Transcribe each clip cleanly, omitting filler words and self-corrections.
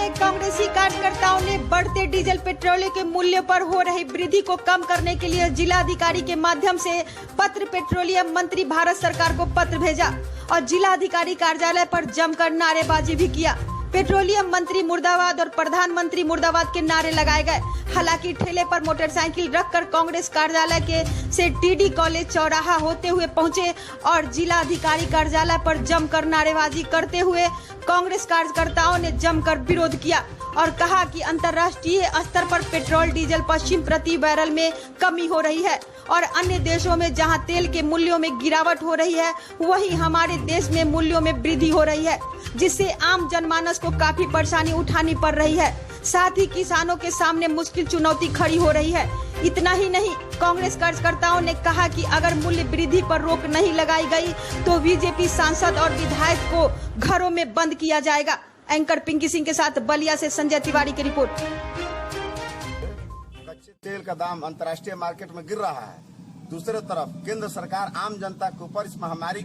में कांग्रेसी कार्यकर्ताओं ने बढ़ते डीजल पेट्रोल के मूल्य पर हो रही वृद्धि को कम करने के लिए जिलाधिकारी के माध्यम से पत्र पेट्रोलियम मंत्री भारत सरकार को पत्र भेजा और जिलाधिकारी कार्यालय पर जमकर नारेबाजी भी किया। पेट्रोलियम मंत्री मुर्दाबाद और प्रधानमंत्री मुर्दाबाद के नारे लगाए गए। हालांकि ठेले पर मोटरसाइकिल रखकर कांग्रेस कार्यालय के से टीडी कॉलेज चौराहा होते हुए पहुंचे और जिलाधिकारी कार्यालय पर जमकर नारेबाजी करते हुए कांग्रेस कार्यकर्ताओं ने जमकर विरोध किया और कहा कि अंतर्राष्ट्रीय स्तर पर पेट्रोल डीजल पश्चिम प्रति बैरल में कमी हो रही है और अन्य देशों में जहां तेल के मूल्यों में गिरावट हो रही है वहीं हमारे देश में मूल्यों में वृद्धि हो रही है, जिससे आम जनमानस को काफी परेशानी उठानी पड़ रही है। साथ ही किसानों के सामने मुश्किल चुनौती खड़ी हो रही है। इतना ही नहीं, कांग्रेस कार्यकर्ताओं ने कहा कि अगर मूल्य वृद्धि पर रोक नहीं लगाई गई तो बीजेपी सांसद और विधायक को घरों में बंद किया जाएगा। एंकर पिंकी सिंह के साथ बलिया से संजय तिवारी की रिपोर्ट। कच्चे तेल का दाम अंतर्राष्ट्रीय मार्केट में गिर रहा है। दूसरे तरफ केंद्र सरकार आम जनता के ऊपर इस महामारी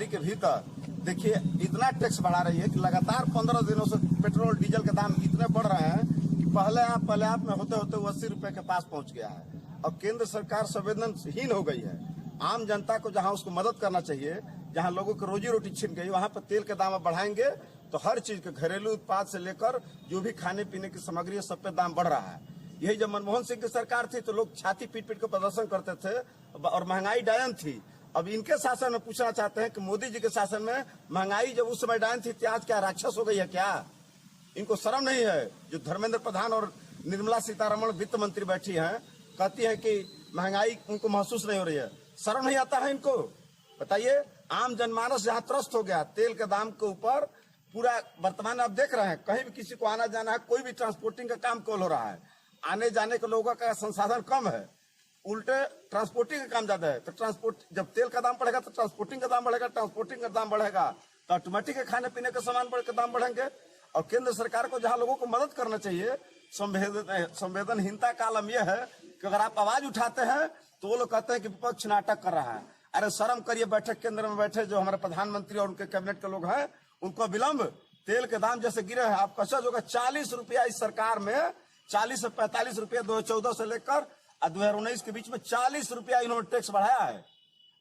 के भीतर देखिए इतना टैक्स बढ़ा रही है कि लगातार 15 दिनों से पेट्रोल डीजल के दाम इतने बढ़ रहे हैं कि पहले आप में होते होते 80 रुपए के पास पहुंच गया है। अब केंद्र सरकार संवेदनहीन हो गई है। आम जनता को जहां उसको मदद करना चाहिए, जहां लोगों की रोजी रोटी छिन गई, वहां पर तेल के दाम बढ़ाएंगे तो हर चीज के घरेलू उत्पाद से लेकर जो भी खाने पीने की सामग्री है सब पे दाम बढ़ रहा है। यही जब मनमोहन सिंह की सरकार थी तो लोग छाती पीट पीट कर प्रदर्शन करते थे और महंगाई डायन थी। अब इनके शासन में पूछना चाहते हैं कि मोदी जी के शासन में महंगाई जब उस समय डायन थी आज क्या राक्षस हो गई है क्या? इनको शर्म नहीं है? जो धर्मेंद्र प्रधान और निर्मला सीतारमण वित्त मंत्री बैठी हैं, कहती है कि महंगाई उनको महसूस नहीं हो रही है। शर्म नहीं आता है इनको? बताइए, आम जनमानस जहाँ त्रस्त हो गया तेल के दाम के ऊपर। पूरा वर्तमान आप देख रहे हैं कहीं भी किसी को आना जाना है, कोई भी ट्रांसपोर्टिंग का काम कॉल हो रहा है। आने जाने के लोगों का संसाधन कम है, उल्टे ट्रांसपोर्टिंग का काम ज्यादा है। तो ट्रांसपोर्ट जब तेल का दाम बढ़ेगा तो ट्रांसपोर्टिंग का दाम बढ़ेगा, ट्रांसपोर्टिंग का दाम बढ़ेगा तो ऑटोमेटिक खाने पीने के सामान के दाम बढ़ेंगे। और केंद्र सरकार को जहां लोगों को मदद करना चाहिए, संवेदनहीनता का आलम यह है कि अगर आप आवाज उठाते हैं तो वो लोग कहते हैं कि विपक्ष नाटक कर रहा है। अरे शर्म करिए, बैठक केंद्र में बैठे जो हमारे प्रधानमंत्री और उनके कैबिनेट के लोग हैं, उनको विलंब तेल के दाम जैसे गिरे हैं। आपका सच होगा 40 रुपया इस सरकार में, 40 से 45 रुपया 2014 से लेकर 2019 के बीच में 40 रुपया इन्होंने टैक्स बढ़ाया है।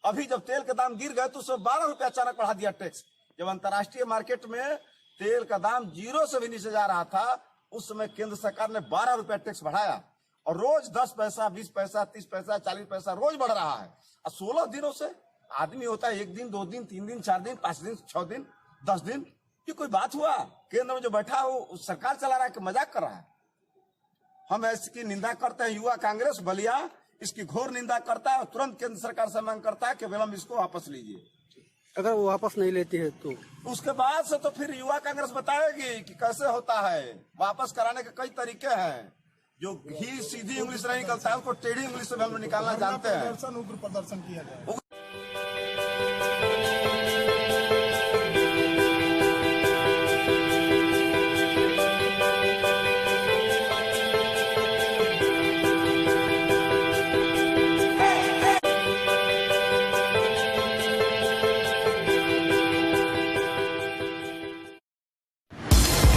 अभी जब तेल के दाम गिर गए तो उसमें 12 रुपया अचानक बढ़ा दिया टैक्स। जब अंतर्राष्ट्रीय मार्केट में तेल का दाम 0 से भी नीचे जा रहा था, उस समय केंद्र सरकार ने 12 रुपया टैक्स बढ़ाया और रोज 10 पैसा, 20 पैसा, 30 पैसा, 40 पैसा रोज बढ़ रहा है। और 16 दिनों से आदमी होता है 1 दिन, 2 दिन, 3 दिन, 4 दिन, 5 दिन, 6 दिन, 10 दिन। ये कोई बात हुआ? केंद्र में जो बैठा हो सरकार चला रहा है कि मजाक कर रहा है? हम इसकी निंदा करते हैं। युवा कांग्रेस बलिया इसकी घोर निंदा करता है और तुरंत केंद्र सरकार से मांग करता है कि विलंब इसको वापस लीजिए। अगर वो वापस नहीं लेती है तो उसके बाद से तो फिर युवा कांग्रेस बताएगी कि कैसे होता है। वापस कराने के कई तरीके हैं। जो घी सीधी इंग्लिश नहीं निकलता है उसको टेढ़ी इंग्लिश में हम लोग निकालना जानते हैं। उग्र प्रदर्शन किया जाए।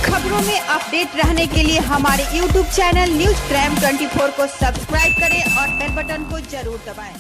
खबरों में अपडेट रहने के लिए हमारे YouTube चैनल न्यूज क्राइम 24 को सब्सक्राइब करें और बेल बटन को जरूर दबाएं।